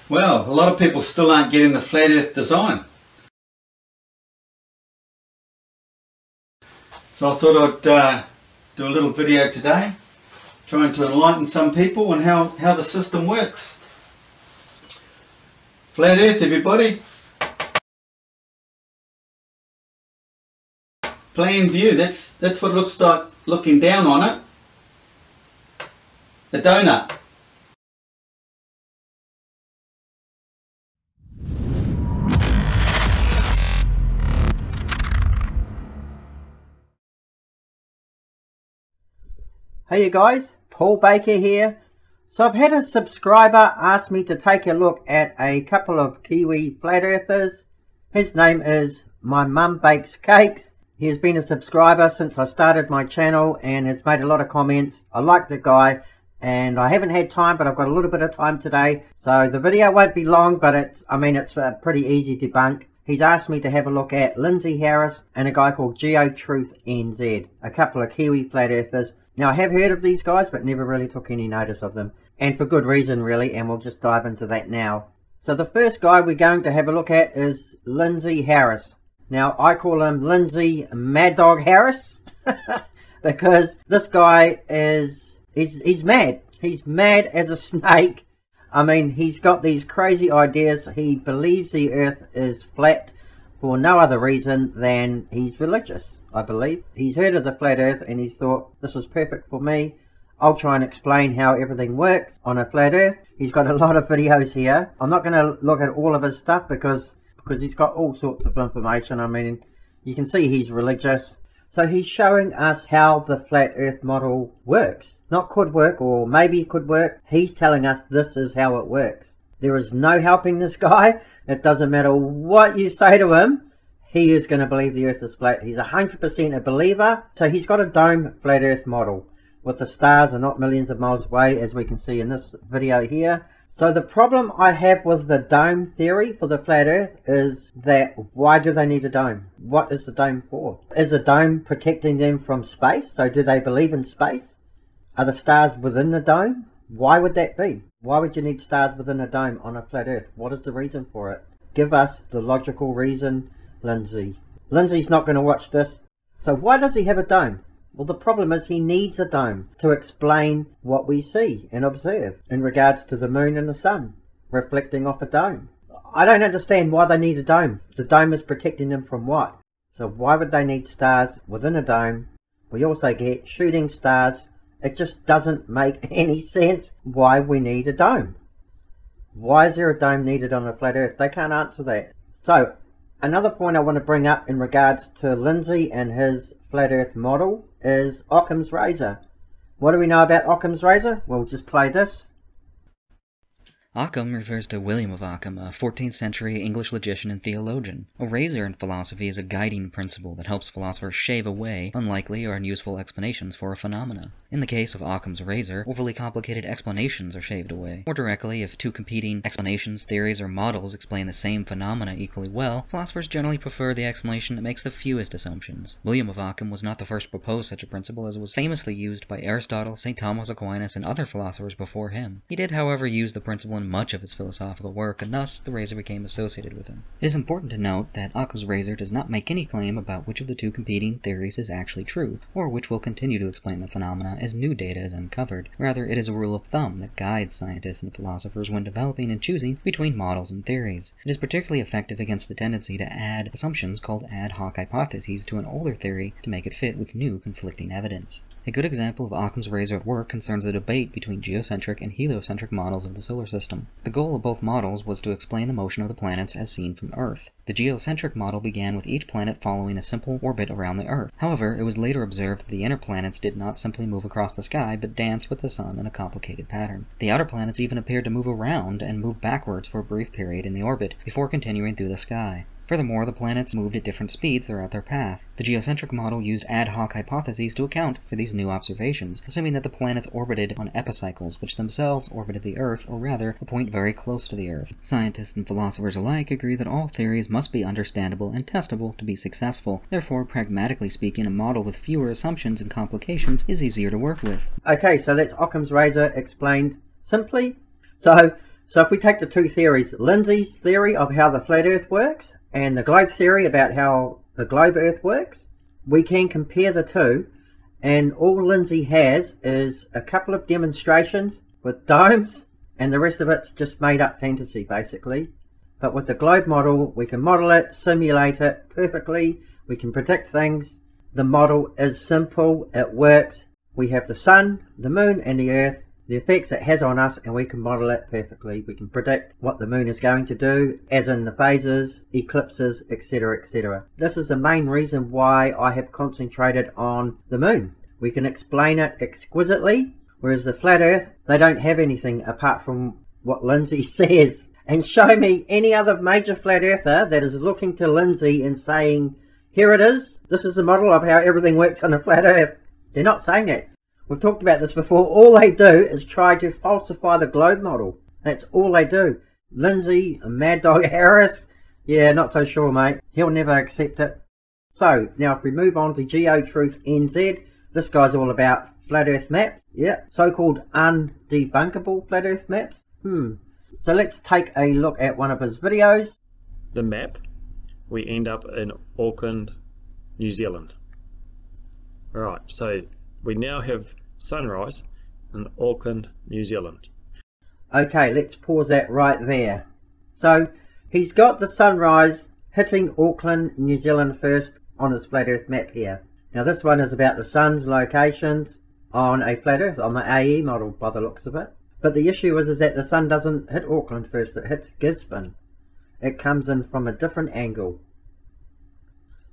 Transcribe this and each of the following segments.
Well, a lot of people still aren't getting the flat earth design. So I thought I'd do a little video today, trying to enlighten some people on how the system works. Flat earth, everybody. Plain view, that's what it looks like looking down on it. The donut. Hey you guys, Paul Baker here. So I've had a subscriber ask me to take a look at a couple of Kiwi flat earthers. His name is MyMum BakesCakes. He has been a subscriber since I started my channel and has made a lot of comments. I like the guy and I haven't had time, but I've got a little bit of time today. So the video won't be long, but it's pretty easy to debunk. He's asked me to have a look at Lindsay Harris and a guy called thruthnz, a couple of Kiwi flat earthers. Now I have heard of these guys but never really took any notice of them, and for good reason really, and we'll just dive into that now. So the first guy we're going to have a look at is Lindsay Harris. Now I call him Lindsay Mad Dog Harris because this guy he's mad. He's mad as a snake. I mean, he's got these crazy ideas. He believes the earth is flat for no other reason than he's religious, I believe. He's heard of the flat earth and he's thought, this was perfect for me. I'll try and explain how everything works on a flat earth. He's got a lot of videos here. I'm not going to look at all of his stuff because he's got all sorts of information. I mean, you can see he's religious. So he's showing us how the flat earth model works. Not could work or maybe could work. He's telling us this is how it works. There is no helping this guy. It doesn't matter what you say to him. He is going to believe the earth is flat. He's 100% a believer. So he's got a dome flat earth model with the stars are not millions of miles away, as we can see in this video here. So the problem I have with the dome theory for the flat earth is that why do they need a dome? What is the dome for? Is a dome protecting them from space? So do they believe in space? Are the stars within the dome? Why would that be? Why would you need stars within a dome on a flat earth? What is the reason for it? Give us the logical reason, Lindsay. Lindsay's not going to watch this. So why does he have a dome? Well, the problem is he needs a dome to explain what we see and observe in regards to the moon and the sun reflecting off a dome. I don't understand why they need a dome. The dome is protecting them from what? So why would they need stars within a dome? We also get shooting stars. It just doesn't make any sense why we need a dome. Why is there a dome needed on a flat earth? They can't answer that. So another point I want to bring up in regards to Lindsay and his flat earth model is Occam's Razor. What do we know about Occam's Razor? We'll just play this. Occam refers to William of Occam, a 14th century English logician and theologian. A razor in philosophy is a guiding principle that helps philosophers shave away unlikely or unuseful explanations for a phenomena. In the case of Occam's Razor, overly complicated explanations are shaved away. More directly, if two competing explanations, theories, or models explain the same phenomena equally well, philosophers generally prefer the explanation that makes the fewest assumptions. William of Occam was not the first to propose such a principle, as it was famously used by Aristotle, St. Thomas Aquinas, and other philosophers before him. He did, however, use the principle in much of his philosophical work, and thus the razor became associated with him. It is important to note that Occam's Razor does not make any claim about which of the two competing theories is actually true, or which will continue to explain the phenomena as new data is uncovered. Rather, it is a rule of thumb that guides scientists and philosophers when developing and choosing between models and theories. It is particularly effective against the tendency to add assumptions called ad hoc hypotheses to an older theory to make it fit with new conflicting evidence. A good example of Occam's Razor at work concerns a debate between geocentric and heliocentric models of the solar system. The goal of both models was to explain the motion of the planets as seen from Earth. The geocentric model began with each planet following a simple orbit around the Earth. However, it was later observed that the inner planets did not simply move across the sky, but danced with the sun in a complicated pattern. The outer planets even appeared to move around and move backwards for a brief period in the orbit, before continuing through the sky. Furthermore, the planets moved at different speeds throughout their path. The geocentric model used ad hoc hypotheses to account for these new observations, assuming that the planets orbited on epicycles, which themselves orbited the Earth, or rather, a point very close to the Earth. Scientists and philosophers alike agree that all theories must be understandable and testable to be successful. Therefore, pragmatically speaking, a model with fewer assumptions and complications is easier to work with. Okay, so that's Occam's Razor explained simply. So So if we take the two theories, Lindsay's theory of how the flat earth works and the globe theory about how the globe earth works, we can compare the two, and all Lindsay has is a couple of demonstrations with domes, and the rest of it's just made up fantasy basically. But with the globe model, we can model it, simulate it perfectly, we can predict things. The model is simple, it works. We have the sun, the moon and the earth, the effects it has on us, and we can model it perfectly. We can predict what the moon is going to do, as in the phases, eclipses, etc, etc. This is the main reason why I have concentrated on the moon. We can explain it exquisitely, whereas the flat earth, they don't have anything apart from what Lindsay says. And show me any other major flat earther that is looking to Lindsay and saying, here it is, this is the model of how everything works on a flat earth. They're not saying it. We've talked about this before. All they do is try to falsify the globe model. That's all they do. Lindsay, Mad Dog Harris, yeah, not so sure, mate. He'll never accept it. So, now if we move on to thruthnz, this guy's all about flat earth maps. Yeah, so-called undebunkable flat earth maps. So let's take a look at one of his videos. The map, we end up in Auckland, New Zealand. Alright, so we now have sunrise in Auckland, New Zealand. Okay, let's pause that right there. So he's got the sunrise hitting Auckland, New Zealand first on his flat earth map here. Now this one is about the sun's locations on a flat earth, on the AE model by the looks of it. But the issue is that the sun doesn't hit Auckland first, it hits Gisborne. It comes in from a different angle.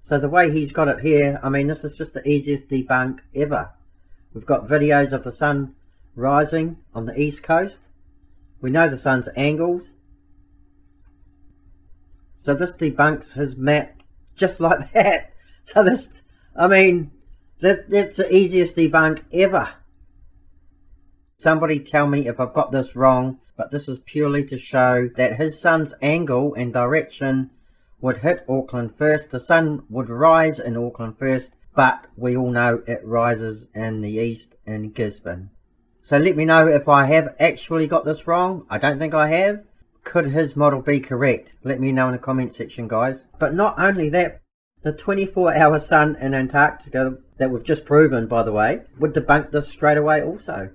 So the way he's got it here, I mean, this is just the easiest debunk ever. We've got videos of the sun rising on the east coast. We know the sun's angles. So this debunks his map just like that. So this, I mean, that's the easiest debunk ever. Somebody tell me if I've got this wrong, but this is purely to show that his sun's angle and direction would hit Auckland first. The sun would rise in Auckland first, but we all know it rises in the east in Gisborne. So let me know if I have actually got this wrong. I don't think I have. Could his model be correct? Let me know in the comment section, guys. But not only that, the 24-hour sun in Antarctica that we've just proven, by the way, would debunk this straight away also.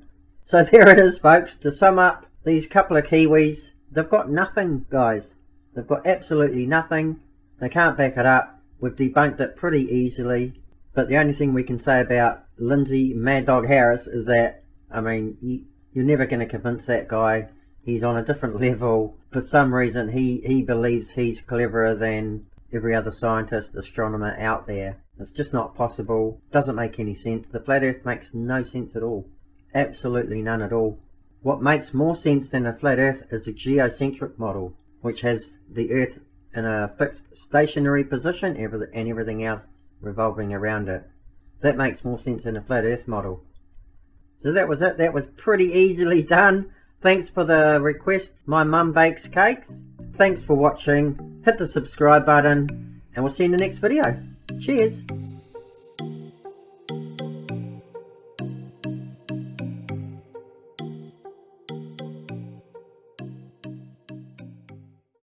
So there it is, folks. To sum up, these couple of Kiwis, they've got nothing, guys. They've got absolutely nothing. They can't back it up. We've debunked it pretty easily. But the only thing we can say about Lindsay Mad Dog Harris is that, I mean, you're never going to convince that guy. He's on a different level. For some reason, he believes he's cleverer than every other scientist, astronomer out there. It's just not possible. Doesn't make any sense. The flat earth makes no sense at all. Absolutely none at all. What makes more sense than a flat earth is the geocentric model, which has the earth in a fixed stationary position and everything else revolving around it. That makes more sense than a flat earth model. So that was it. That was pretty easily done. Thanks for the request, MyMum BakesCakes. Thanks for watching. Hit the subscribe button and we'll see you in the next video. Cheers.